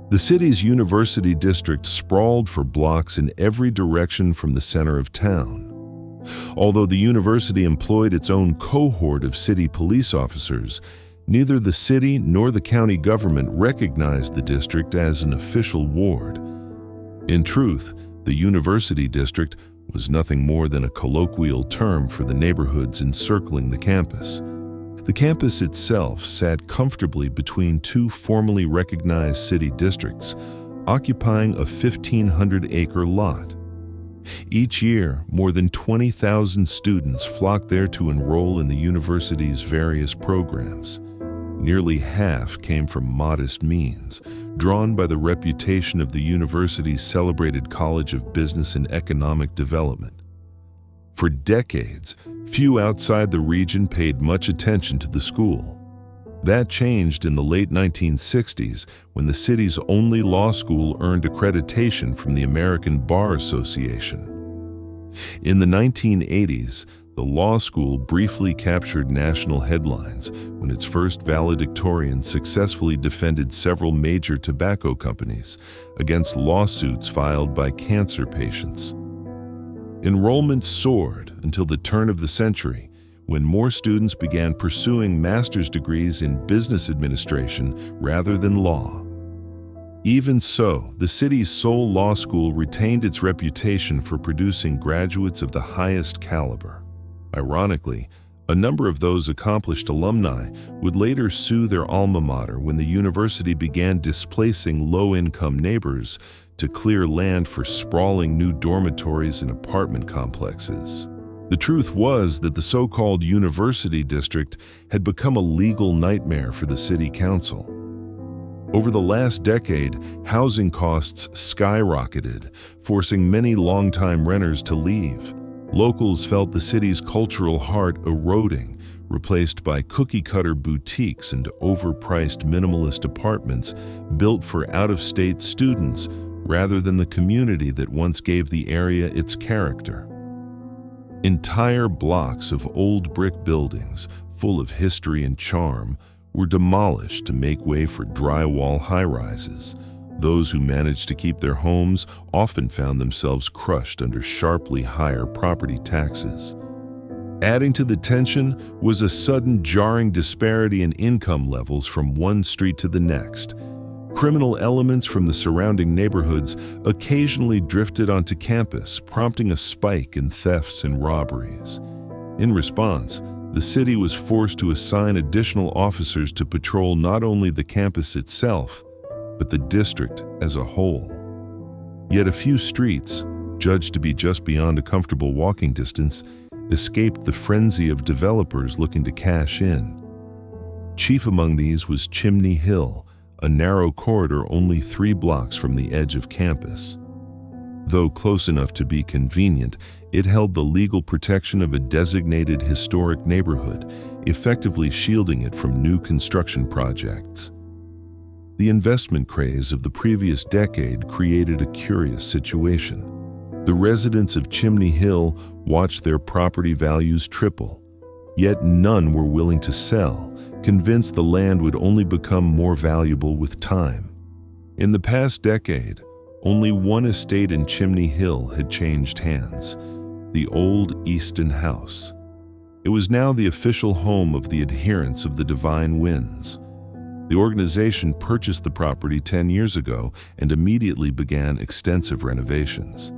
The city's university district sprawled for blocks in every direction from the center of town. Although the university employed its own cohort of city police officers, neither the city nor the county government recognized the district as an official ward. In truth, the university district was nothing more than a colloquial term for the neighborhoods encircling the campus. The campus itself sat comfortably between two formally recognized city districts, occupying a 1,500-acre lot. Each year, more than 20,000 students flocked there to enroll in the university's various programs. Nearly half came from modest means, drawn by the reputation of the university's celebrated College of Business and Economic Development. For decades, few outside the region paid much attention to the school. That changed in the late 1960s when the city's only law school earned accreditation from the American Bar Association. In the 1980s, the law school briefly captured national headlines when its first valedictorian successfully defended several major tobacco companies against lawsuits filed by cancer patients. Enrollment soared until the turn of the century, when more students began pursuing master's degrees in business administration rather than law. Even so, the city's sole law school retained its reputation for producing graduates of the highest caliber. Ironically, a number of those accomplished alumni would later sue their alma mater when the university began displacing low-income neighbors to clear land for sprawling new dormitories and apartment complexes. The truth was that the so-called university district had become a legal nightmare for the city council. Over the last decade, housing costs skyrocketed, forcing many longtime renters to leave. Locals felt the city's cultural heart eroding, replaced by cookie-cutter boutiques and overpriced minimalist apartments built for out-of-state students rather than the community that once gave the area its character. Entire blocks of old brick buildings, full of history and charm, were demolished to make way for drywall high-rises. Those who managed to keep their homes often found themselves crushed under sharply higher property taxes. Adding to the tension was a sudden jarring disparity in income levels from one street to the next. Criminal elements from the surrounding neighborhoods occasionally drifted onto campus, prompting a spike in thefts and robberies. In response, the city was forced to assign additional officers to patrol not only the campus itself, but the district as a whole. Yet a few streets, judged to be just beyond a comfortable walking distance, escaped the frenzy of developers looking to cash in. Chief among these was Chimney Hill, a narrow corridor only 3 blocks from the edge of campus. Though close enough to be convenient, it held the legal protection of a designated historic neighborhood, effectively shielding it from new construction projects. The investment craze of the previous decade created a curious situation. The residents of Chimney Hill watched their property values triple, yet none were willing to sell, convinced the land would only become more valuable with time. In the past decade, only one estate in Chimney Hill had changed hands, the old Easton House. It was now the official home of the Adherents of the Divine Winds. The organization purchased the property 10 years ago and immediately began extensive renovations.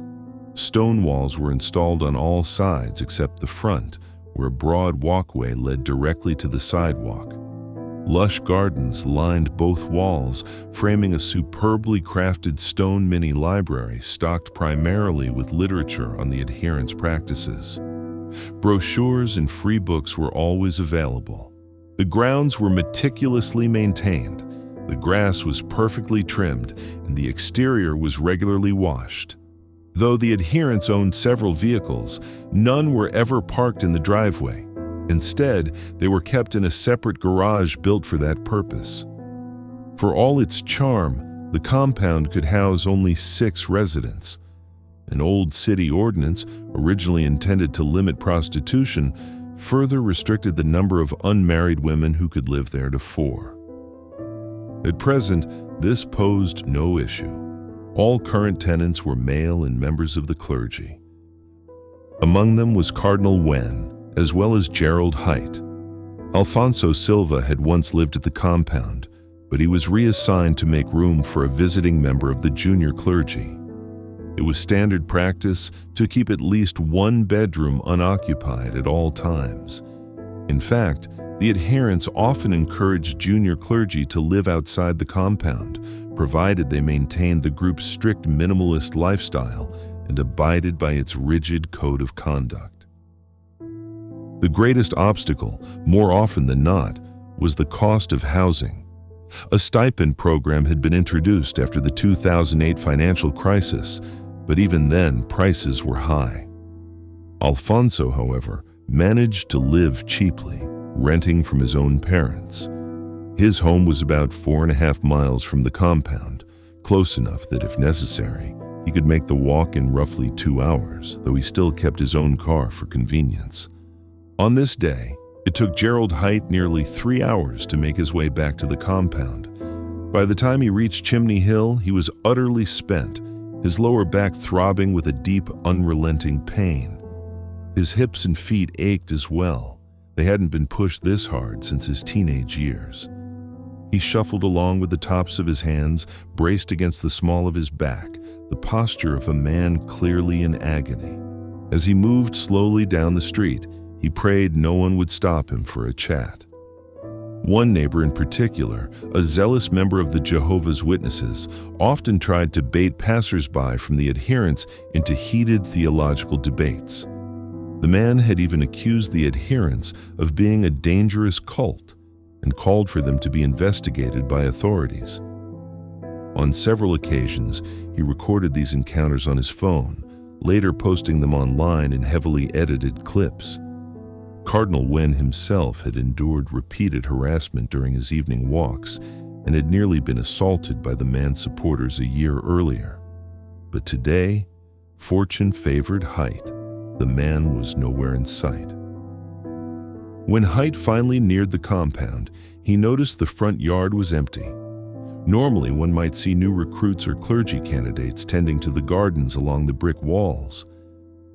Stone walls were installed on all sides except the front, where a broad walkway led directly to the sidewalk. Lush gardens lined both walls, framing a superbly crafted stone mini-library stocked primarily with literature on the adherents' practices. Brochures and free books were always available. The grounds were meticulously maintained. The grass was perfectly trimmed, and the exterior was regularly washed. Though the adherents owned several vehicles, none were ever parked in the driveway. Instead, they were kept in a separate garage built for that purpose. For all its charm, the compound could house only 6 residents. An old city ordinance, originally intended to limit prostitution, further restricted the number of unmarried women who could live there to 4. At present, this posed no issue. All current tenants were male and members of the clergy. Among them was Cardinal Nguyen, as well as Gerald Haidt. Alfonso Silva had once lived at the compound, but he was reassigned to make room for a visiting member of the junior clergy. It was standard practice to keep at least one bedroom unoccupied at all times. In fact, the adherents often encouraged junior clergy to live outside the compound, provided they maintained the group's strict minimalist lifestyle and abided by its rigid code of conduct. The greatest obstacle, more often than not, was the cost of housing. A stipend program had been introduced after the 2008 financial crisis, but even then prices were high. Alfonso, however, managed to live cheaply, renting from his own parents. His home was about 4.5 miles from the compound, close enough that if necessary, he could make the walk in roughly 2 hours, though he still kept his own car for convenience. On this day, it took Gerald Haidt nearly 3 hours to make his way back to the compound. By the time he reached Chimney Hill, he was utterly spent, his lower back throbbing with a deep, unrelenting pain. His hips and feet ached as well. They hadn't been pushed this hard since his teenage years. He shuffled along with the tops of his hands braced against the small of his back, the posture of a man clearly in agony. As he moved slowly down the street, he prayed no one would stop him for a chat. One neighbor in particular, a zealous member of the Jehovah's Witnesses, often tried to bait passers-by from the adherents into heated theological debates. The man had even accused the adherents of being a dangerous cult and called for them to be investigated by authorities. On several occasions, he recorded these encounters on his phone, later posting them online in heavily edited clips. Cardinal Nguyen himself had endured repeated harassment during his evening walks and had nearly been assaulted by the man's supporters a year earlier. But today, fortune favored Haidt. The man was nowhere in sight. When Haidt finally neared the compound, he noticed the front yard was empty. Normally, one might see new recruits or clergy candidates tending to the gardens along the brick walls.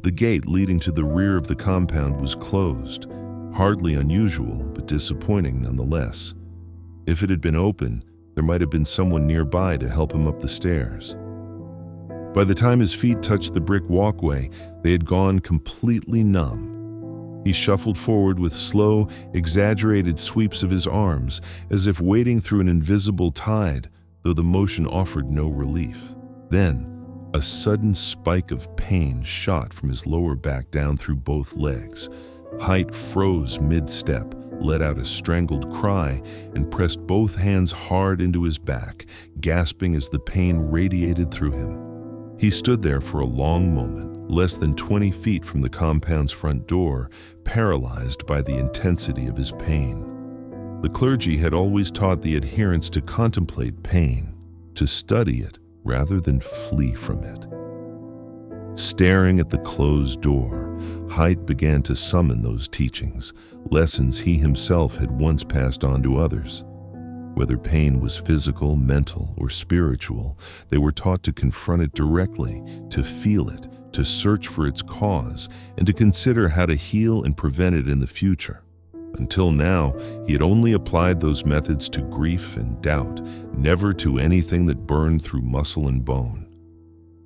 The gate leading to the rear of the compound was closed, hardly unusual, but disappointing nonetheless. If it had been open, there might have been someone nearby to help him up the stairs. By the time his feet touched the brick walkway, they had gone completely numb. He shuffled forward with slow, exaggerated sweeps of his arms, as if wading through an invisible tide, though the motion offered no relief. Then, a sudden spike of pain shot from his lower back down through both legs. Haidt froze mid-step, let out a strangled cry, and pressed both hands hard into his back, gasping as the pain radiated through him. He stood there for a long moment, less than 20 feet from the compound's front door, paralyzed by the intensity of his pain. The clergy had always taught the adherents to contemplate pain, to study it, rather than flee from it. Staring at the closed door, Haidt began to summon those teachings, lessons he himself had once passed on to others. Whether pain was physical, mental, or spiritual, they were taught to confront it directly, to feel it, to search for its cause, and to consider how to heal and prevent it in the future. Until now, he had only applied those methods to grief and doubt, never to anything that burned through muscle and bone.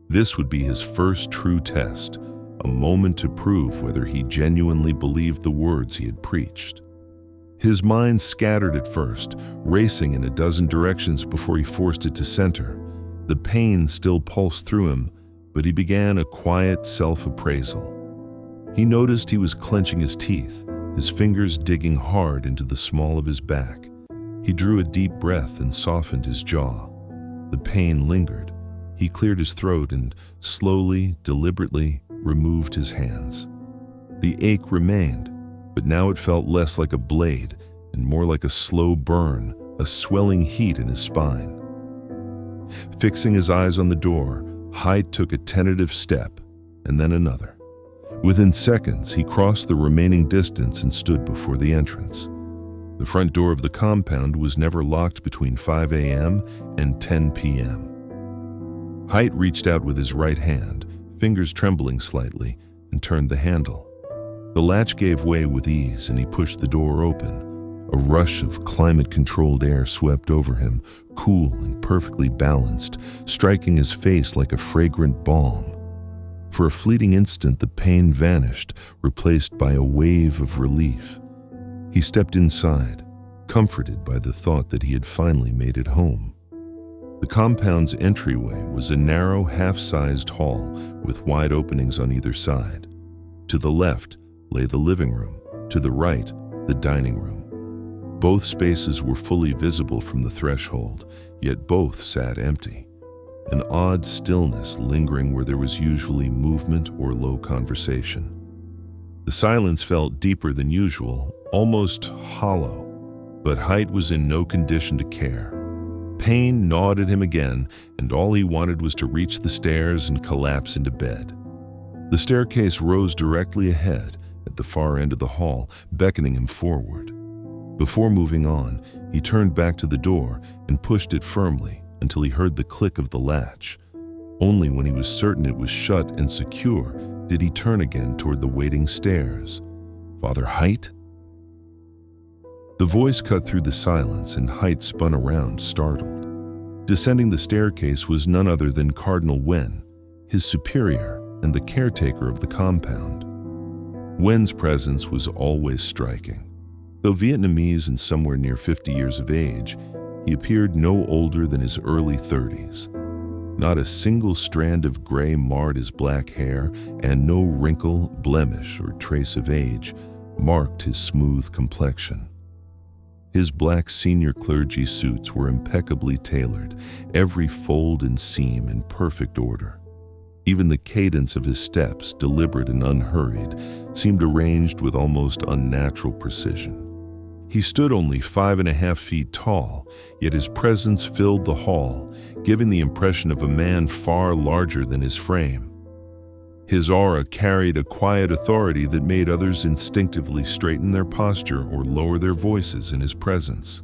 This would be his first true test, a moment to prove whether he genuinely believed the words he had preached. His mind scattered at first, racing in a dozen directions before he forced it to center. The pain still pulsed through him, but he began a quiet self-appraisal. He noticed he was clenching his teeth, his fingers digging hard into the small of his back. He drew a deep breath and softened his jaw. The pain lingered. He cleared his throat and slowly, deliberately removed his hands. The ache remained, but now it felt less like a blade and more like a slow burn, a swelling heat in his spine. Fixing his eyes on the door, Haidt took a tentative step, and then another. Within seconds, he crossed the remaining distance and stood before the entrance. The front door of the compound was never locked between 5 a.m. and 10 p.m. Haidt reached out with his right hand, fingers trembling slightly, and turned the handle. The latch gave way with ease, and he pushed the door open. A rush of climate-controlled air swept over him, cool and perfectly balanced, striking his face like a fragrant balm. For a fleeting instant, the pain vanished, replaced by a wave of relief. He stepped inside, comforted by the thought that he had finally made it home. The compound's entryway was a narrow, half-sized hall with wide openings on either side. To the left lay the living room, to the right, the dining room. Both spaces were fully visible from the threshold, yet both sat empty. An odd stillness lingering where there was usually movement or low conversation. The silence felt deeper than usual, almost hollow, but Haidt was in no condition to care. Pain gnawed at him again, and all he wanted was to reach the stairs and collapse into bed. The staircase rose directly ahead, at the far end of the hall, beckoning him forward. Before moving on, he turned back to the door and pushed it firmly until he heard the click of the latch. Only when he was certain it was shut and secure did he turn again toward the waiting stairs. "Father Haidt?" The voice cut through the silence, and Haidt spun around, startled. Descending the staircase was none other than Cardinal Nguyen, his superior and the caretaker of the compound. Nguyen's presence was always striking. Though Vietnamese and somewhere near 50 years of age, he appeared no older than his early 30s. Not a single strand of gray marred his black hair, and no wrinkle, blemish, or trace of age marked his smooth complexion. His black senior clergy suits were impeccably tailored, every fold and seam in perfect order. Even the cadence of his steps, deliberate and unhurried, seemed arranged with almost unnatural precision. He stood only 5.5 feet tall, yet his presence filled the hall, giving the impression of a man far larger than his frame. His aura carried a quiet authority that made others instinctively straighten their posture or lower their voices in his presence.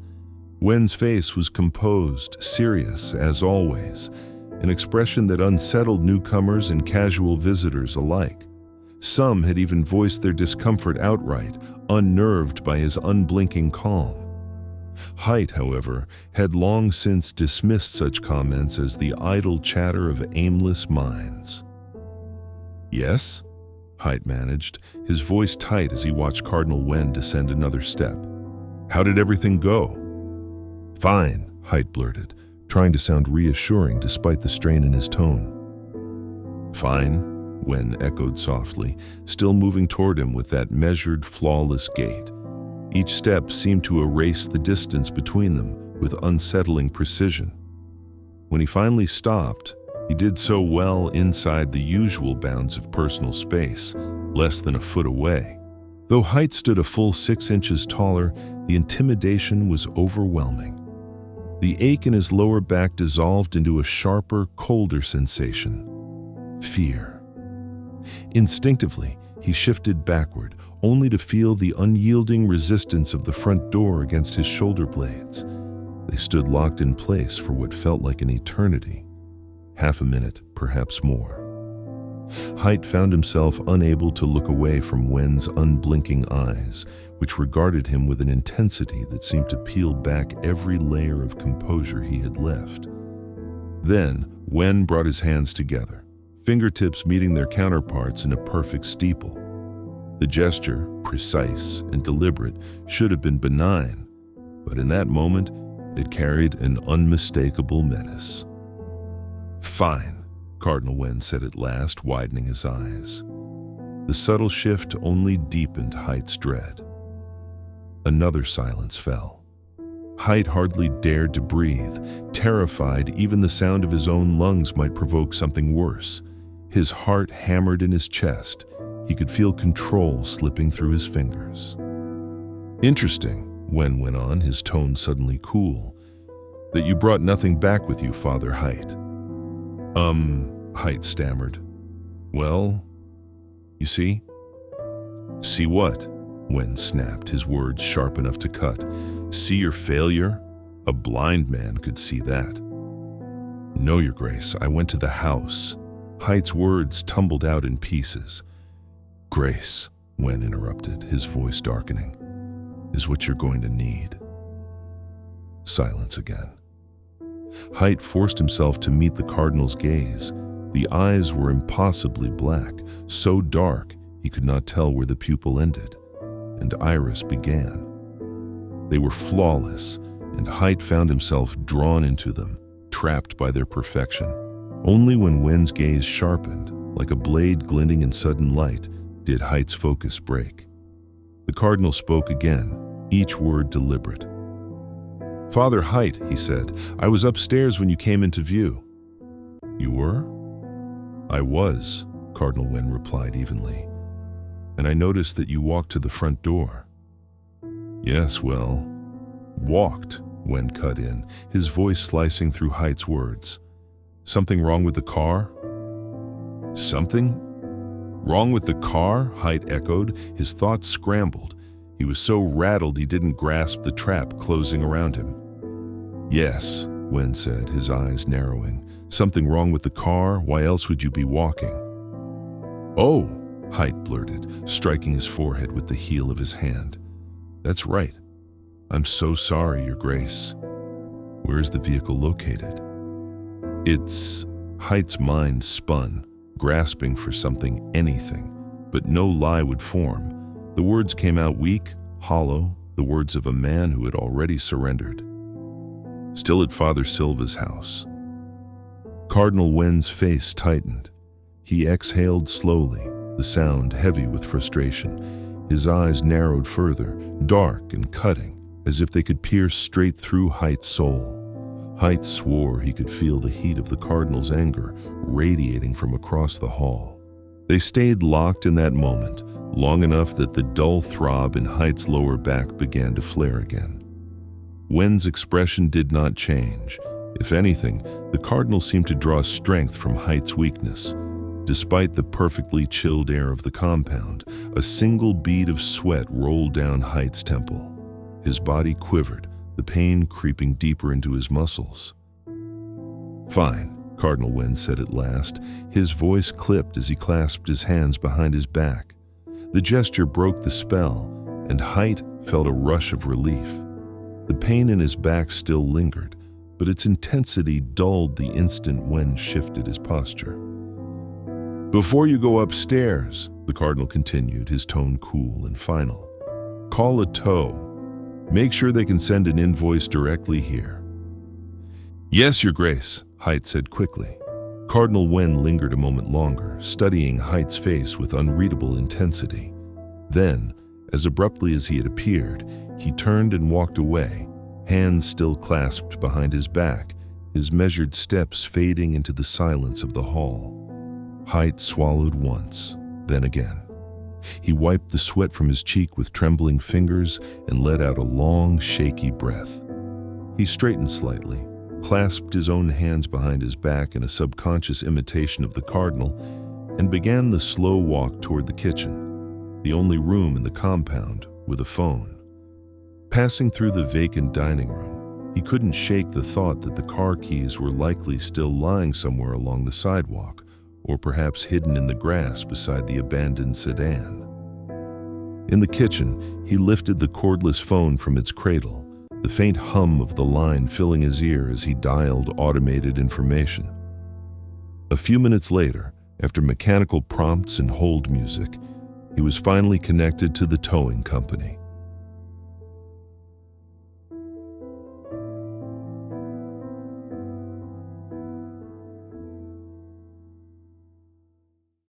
Nguyen's face was composed, serious as always, an expression that unsettled newcomers and casual visitors alike. Some had even voiced their discomfort outright, unnerved by his unblinking calm. Haidt, however, had long since dismissed such comments as the idle chatter of aimless minds. "Yes?" Haidt managed, his voice tight as he watched Cardinal Nguyen descend another step. "How did everything go?" "Fine," Haidt blurted, trying to sound reassuring despite the strain in his tone. "Fine," Nguyen echoed softly, still moving toward him with that measured, flawless gait. Each step seemed to erase the distance between them with unsettling precision. When he finally stopped, he did so well inside the usual bounds of personal space, less than a foot away. Though Haidt stood a full 6 inches taller, the intimidation was overwhelming. The ache in his lower back dissolved into a sharper, colder sensation: fear. Instinctively, he shifted backward, only to feel the unyielding resistance of the front door against his shoulder blades. They stood locked in place for what felt like an eternity. Half a minute, perhaps more. Haidt found himself unable to look away from Nguyen's unblinking eyes, which regarded him with an intensity that seemed to peel back every layer of composure he had left. Then, Nguyen brought his hands together, fingertips meeting their counterparts in a perfect steeple. The gesture, precise and deliberate, should have been benign, but in that moment, it carried an unmistakable menace. "Fine," Cardinal Nguyen said at last, widening his eyes. The subtle shift only deepened Haidt's dread. Another silence fell. Haidt hardly dared to breathe, terrified even the sound of his own lungs might provoke something worse. His heart hammered in his chest. He could feel control slipping through his fingers. "Interesting," Nguyen went on, his tone suddenly cool, "that you brought nothing back with you, Father Haidt." Haidt stammered. "Well, you see?" "See what?" Nguyen snapped, his words sharp enough to cut. "See your failure? A blind man could see that." "No, Your Grace, I went to the house." Haidt's words tumbled out in pieces. "Grace," Nguyen interrupted, his voice darkening, "is what you're going to need." Silence again. Haidt forced himself to meet the Cardinal's gaze. The eyes were impossibly black, so dark he could not tell where the pupil ended and iris began. They were flawless, and Haidt found himself drawn into them, trapped by their perfection. Only when Nguyen's gaze sharpened, like a blade glinting in sudden light, did Haidt's focus break. The Cardinal spoke again, each word deliberate. "Father Haidt," he said, "I was upstairs when you came into view." "You were?" "I was," Cardinal Nguyen replied evenly. "And I noticed that you walked to the front door." "Yes, well, walked," Nguyen cut in, his voice slicing through Haidt's words. "Something wrong with the car?" "Something? Wrong with the car?" Haidt echoed, his thoughts scrambled. He was so rattled he didn't grasp the trap closing around him. "Yes," Nguyen said, his eyes narrowing. "Something wrong with the car? Why else would you be walking?" "Oh," Haidt blurted, striking his forehead with the heel of his hand. "That's right. I'm so sorry, Your Grace. Where is the vehicle located?" "It's..." Haidt's mind spun, grasping for something, anything, but no lie would form. The words came out weak, hollow, the words of a man who had already surrendered. "Still at Father Silva's house." Cardinal Nguyen's face tightened. He exhaled slowly, the sound heavy with frustration. His eyes narrowed further, dark and cutting, as if they could pierce straight through Haidt's soul. Haidt swore he could feel the heat of the Cardinal's anger radiating from across the hall. They stayed locked in that moment, long enough that the dull throb in Haidt's lower back began to flare again. Nguyen's expression did not change. If anything, the Cardinal seemed to draw strength from Haidt's weakness. Despite the perfectly chilled air of the compound, a single bead of sweat rolled down Haidt's temple. His body quivered, the pain creeping deeper into his muscles. "Fine," Cardinal Nguyen said at last, his voice clipped as he clasped his hands behind his back. The gesture broke the spell, and Haidt felt a rush of relief. The pain in his back still lingered, but its intensity dulled the instant Nguyen shifted his posture. "Before you go upstairs," the Cardinal continued, his tone cool and final, "call a tow. Make sure they can send an invoice directly here." "Yes, Your Grace," Haidt said quickly. Cardinal Nguyen lingered a moment longer, studying Haidt's face with unreadable intensity. Then, as abruptly as he had appeared, he turned and walked away, hands still clasped behind his back, his measured steps fading into the silence of the hall. Haidt swallowed once, then again. He wiped the sweat from his cheek with trembling fingers and let out a long, shaky breath. He straightened slightly, clasped his own hands behind his back in a subconscious imitation of the Cardinal, and began the slow walk toward the kitchen, the only room in the compound with a phone. Passing through the vacant dining room, he couldn't shake the thought that the car keys were likely still lying somewhere along the sidewalk, or perhaps hidden in the grass beside the abandoned sedan. In the kitchen, he lifted the cordless phone from its cradle, the faint hum of the line filling his ear as he dialed automated information. A few minutes later, after mechanical prompts and hold music, he was finally connected to the towing company.